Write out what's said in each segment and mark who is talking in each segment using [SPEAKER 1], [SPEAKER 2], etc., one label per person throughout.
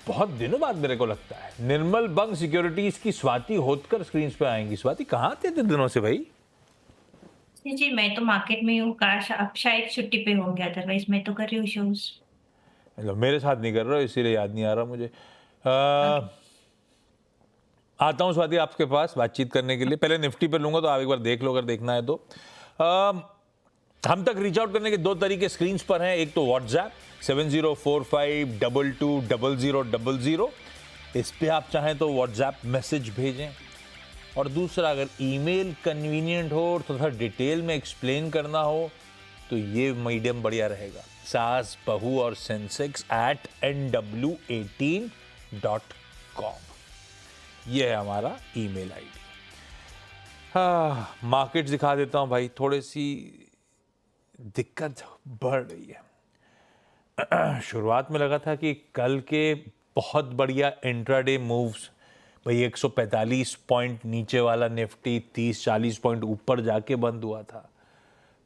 [SPEAKER 1] बहुत दिनों बाद मेरे को लगता है निर्मल बंग सिक्योरिटीज की स्वाति होतकर स्क्रीन पे आएंगी। स्वाति कहाँ थे इतने दिनों से भाई?
[SPEAKER 2] जी जी, मैं तो मार्केट में हूँ। काश आप शायद छुट्टी पे होंगे, अदरवाइज मैं तो कर रही हूँ शोज।
[SPEAKER 1] मतलब मेरे साथ नहीं कर रहे हो इसीलिए याद नहीं आ रहा मुझे।
[SPEAKER 2] ओके।
[SPEAKER 1] आता हूँ स्वाति आपके पास बातचीत करने के लिए। पहले निफ्टी पे लूंगा तो आप एक बार देख लो अगर देखना है तो। हम तक रीच आउट करने के दो तरीके स्क्रीन पर हैं। एक तो व्हाट्सएप 7045220000। इस पे आप चाहें तो व्हाट्सएप मैसेज भेजें। और दूसरा, अगर ईमेल कन्वीनियंट हो और थोड़ा डिटेल में एक्सप्लेन करना हो तो ये मीडियम बढ़िया रहेगा। सास बहू और सेंसेक्स @nw18.com, ये है हमारा ईमेल आईडी। हाँ, मार्केट दिखा देता हूं भाई। थोड़ी सी दिक्कत बढ़ रही है। शुरुआत में लगा था कि कल के बहुत बढ़िया इंट्राडे मूव्स, भाई 145 पॉइंट नीचे वाला निफ्टी 30-40 पॉइंट ऊपर जाके बंद हुआ था,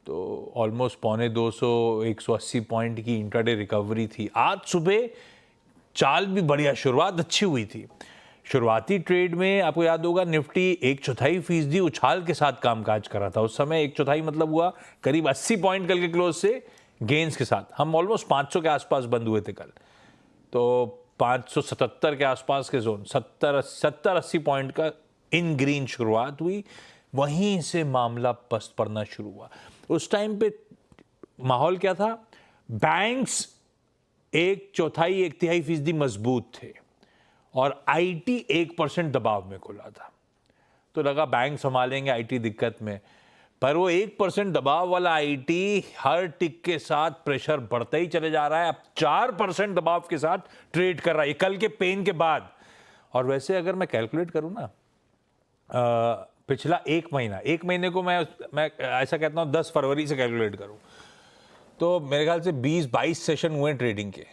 [SPEAKER 1] तो ऑलमोस्ट 250 180 पॉइंट की इंट्राडे रिकवरी थी। आज सुबह चाल भी बढ़िया, शुरुआत अच्छी हुई थी। शुरुआती ट्रेड में आपको याद होगा निफ्टी 1/4% उछाल के साथ कामकाज कर रहा था। उस समय 1/4 मतलब हुआ करीब 80 पॉइंट कल के क्लोज से गेंस के साथ। हम ऑलमोस्ट 500 के आसपास बंद हुए थे कल, तो 577 के आसपास के जोन, 70-80 पॉइंट का इन ग्रीन शुरुआत हुई। वहीं से मामला पस्त पड़ना शुरू हुआ। उस टाइम पे माहौल क्या था? बैंक्स 1/4-1/3% मजबूत थे और आईटी 1% दबाव में खुला था। तो लगा बैंक संभालेंगे आईटी दिक्कत में, पर वो 1% दबाव वाला आईटी हर टिक के साथ प्रेशर बढ़ता ही चले जा रहा है। अब 4% दबाव के साथ ट्रेड कर रहा है कल के पेन के बाद। और वैसे अगर मैं कैलकुलेट करूं ना, पिछला एक महीने को मैं ऐसा कहता हूं 10 फरवरी से कैलकुलेट करूं तो मेरे ख्याल से 20-22 सेशन हुए ट्रेडिंग के।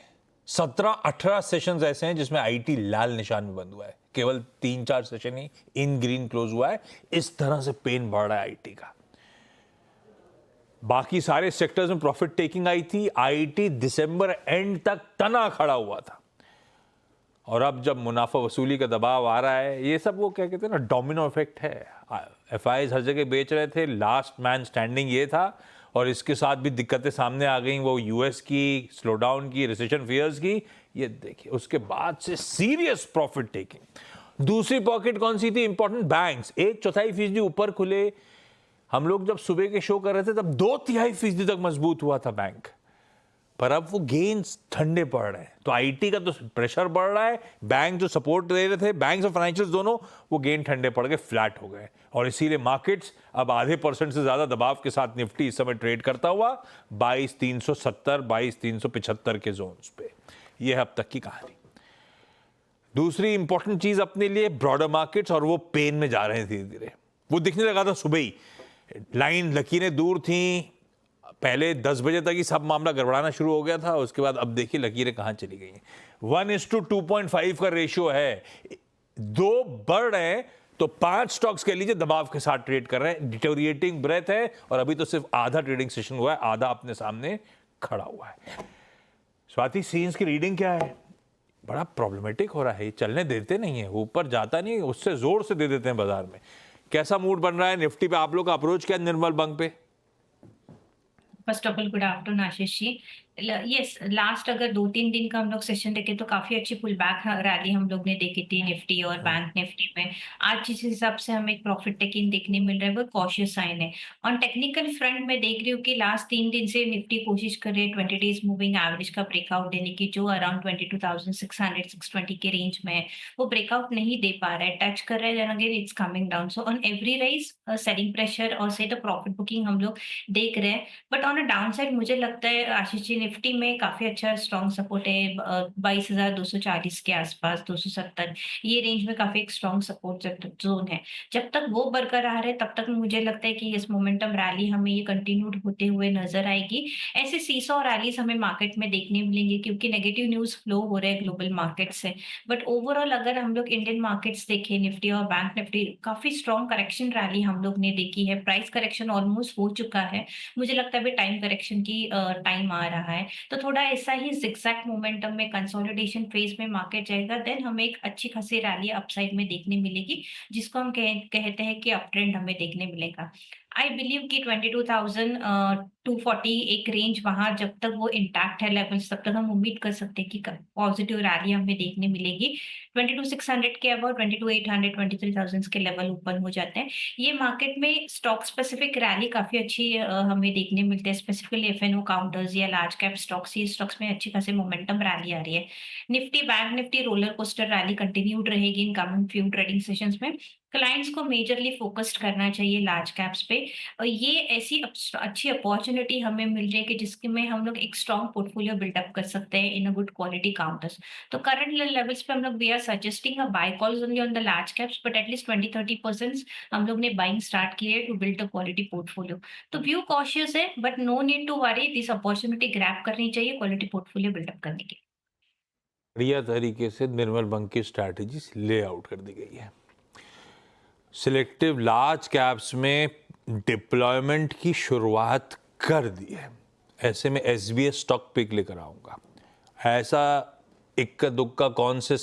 [SPEAKER 1] 17-18 सेशंस ऐसे हैं जिसमें आईटी लाल निशान में बंद हुआ है। केवल 3-4 सेशन ही इन ग्रीन क्लोज हुआ है। इस तरह से पेन बढ़ रहा है आईटी का। बाकी सारे सेक्टर्स में प्रॉफिट टेकिंग आई थी। आईटी दिसंबर एंड तक तना खड़ा हुआ था, और अब जब मुनाफा वसूली का दबाव आ रहा है, ये सब वो क्या कहते हैं ना, डोमिनो इफेक्ट है। एफआईज हर जगह बेच रहे थे, लास्ट मैन स्टैंडिंग ये था, और इसके साथ भी दिक्कतें सामने आ गई, वो यूएस की स्लोडाउन की, रिसेशन फियर्स की। ये देखिए उसके बाद से सीरियस प्रॉफिट टेकिंग। दूसरी पॉकेट कौन सी थी? इंपॉर्टेंट बैंक्स 1/4% ऊपर खुले। हम लोग जब सुबह के शो कर रहे थे तब 2/3% तक मजबूत हुआ था बैंक, पर अब वो गेन्स ठंडे पड़ रहे हैं। तो आईटी का तो प्रेशर बढ़ रहा है, बैंक जो सपोर्ट दे रहे थे, बैंक्स और फाइनेंशियल्स दोनों, वो गेन ठंडे पड़ गए, फ्लैट हो गए। और इसीलिए मार्केट्स अब आधे % से ज्यादा दबाव के साथ निफ्टी इस समय ट्रेड करता हुआ 22,370 22,375 के जोन्स पे। ये है अब तक की कहानी। दूसरी इंपॉर्टेंट चीज अपने लिए ब्रॉडर मार्केट्स, और वो पेन में जा रहे हैं धीरे धीरे। वो दिखने लगा था सुबह ही, लाइन लकीरें दूर थी। पहले 10 बजे तक ही सब मामला गड़बड़ाना शुरू हो गया था। उसके बाद अब देखिए लकीरें कहां चली गई हैं। 1:2.5 का रेशियो है। दो बढ़ रहे हैं तो 5 स्टॉक्स कह लीजिए दबाव के साथ ट्रेड कर रहे हैं। डिटोरिएटिंग ब्रेथ है, और अभी तो सिर्फ आधा ट्रेडिंग सेशन हुआ है, आधा अपने सामने खड़ा हुआ है। स्वाति, सीन्स की रीडिंग क्या है? बड़ा प्रॉब्लमेटिक हो रहा है, चलने देते नहीं है, ऊपर जाता नहीं, उससे जोर से दे देते हैं बाजार में। कैसा मूड बन रहा है निफ्टी पे? आप लोग का अप्रोच क्या है निर्मल बंग पे?
[SPEAKER 2] First of all good afternoon Ashish ji. Yes, last अगर 2-3 दिन का हम लोग सेशन देखें तो काफी अच्छी पुल बैक रैली हम लोग ने देखी थी निफ्टी और बैंक निफ्टी में। आज जिस हिसाब से हमें एक प्रॉफिट टेकिंग देखने मिल रहा है वो कॉशियस साइन है। ऑन टेक्निकल फ्रंट में देख रही हूँ कि लास्ट 3 दिन से निफ्टी कोशिश कर रही है 20 डेज मूविंग एवरेज का ब्रेकआउट देने की, जो अराउंड 22,600-620 के रेंज में है। वो ब्रेकआउट नहीं दे पा रहा है, टच कर रहा है, again it's coming down. So on every rise selling pressure और से द प्रॉफिट बुकिंग हम लोग देख रहे हैं। But on a down side मुझे लगता है आशीष जी, निफ्टी में काफी अच्छा स्ट्रॉन्ग सपोर्ट है 22,240 के आसपास, 270 ये रेंज में काफी एक स्ट्रॉन्ग सपोर्ट जोन है। जब तक वो बरकरार है तब तक मुझे लगता है कि इस मोमेंटम रैली हमें ये कंटिन्यूड होते हुए नजर आएगी। ऐसे सीसॉ रैलीज हमें मार्केट में देखने मिलेंगे क्योंकि नेगेटिव न्यूज फ्लो हो रहे हैं ग्लोबल मार्केट से। बट ओवरऑल अगर हम लोग इंडियन मार्केट्स देखें, निफ्टी और बैंक निफ्टी काफी स्ट्रॉन्ग करेक्शन रैली हम लोग ने देखी है। प्राइस करेक्शन ऑलमोस्ट हो चुका है। मुझे लगता है अभी टाइम करेक्शन की टाइम आ रहा है, तो थोड़ा ऐसा ही ज़िगज़ैग मोमेंटम में कंसोलिडेशन फेज़ में मार्केट जाएगा, देन हमें एक अच्छी खासी रैली अपसाइड में देखने मिलेगी, जिसको हम कहते हैं कि अप ट्रेंड हमें देखने मिलेगा। आई बिलीव कि 22,240 एक रेंज वहाँ जब तक वो इंटैक्ट है लेवल्स, तब तक हम उम्मीद कर सकते हैं कि क पॉज़िटिव रैली हमें देखने मिलेगी। 22,600 के अबाउट 22,800, 23,000 के लेवल ओपन हो जाते हैं। ये मार्केट में स्टॉक स्पेसिफिक रैली काफ़ी अच्छी हमें देखने मिलती है, स्पेसिफिकली एफएनओ काउंटर्स या लार्ज कैप स्टॉक्स, ये स्टॉक्स में अच्छी खासी मोमेंटम रैली आ रही है। Nifty, bank Nifty roller coaster rally continued रहेगी in coming few trading sessions में। क्लाइंट्स को मेजरली फोकस्ड करना चाहिए लार्ज कैप्स पे। ये ऐसी अच्छी अपॉर्चुनिटी हमें मिल रही है कि जिसके में हम लोग एक स्ट्रॉन्ग पोर्टफोलियो बिल्डअप कर सकते हैं in a good quality counters. तो करंट लेवल्स पे हम लोग we are suggesting a buy calls only on the large caps, but at least 20-30% हम लोग ने बाइंग स्टार्ट की है to build a quality portfolio. तो व्यू कॉशियस है, but no need to worry, this opportunity grab करनी चाहिए क्वालिटी पोर्टफोलियो बिल्डअप करने की।
[SPEAKER 1] बढ़िया तरीके से निर्मल बंक की स्ट्रैटेजी ले आउट कर दी गई है। सिलेक्टिव लार्ज कैप्स में डिप्लॉयमेंट की शुरुआत कर दी है। ऐसे में एसबीएस स्टॉक पिक लेकर आऊंगा। ऐसा इक्का दुक्का कौन से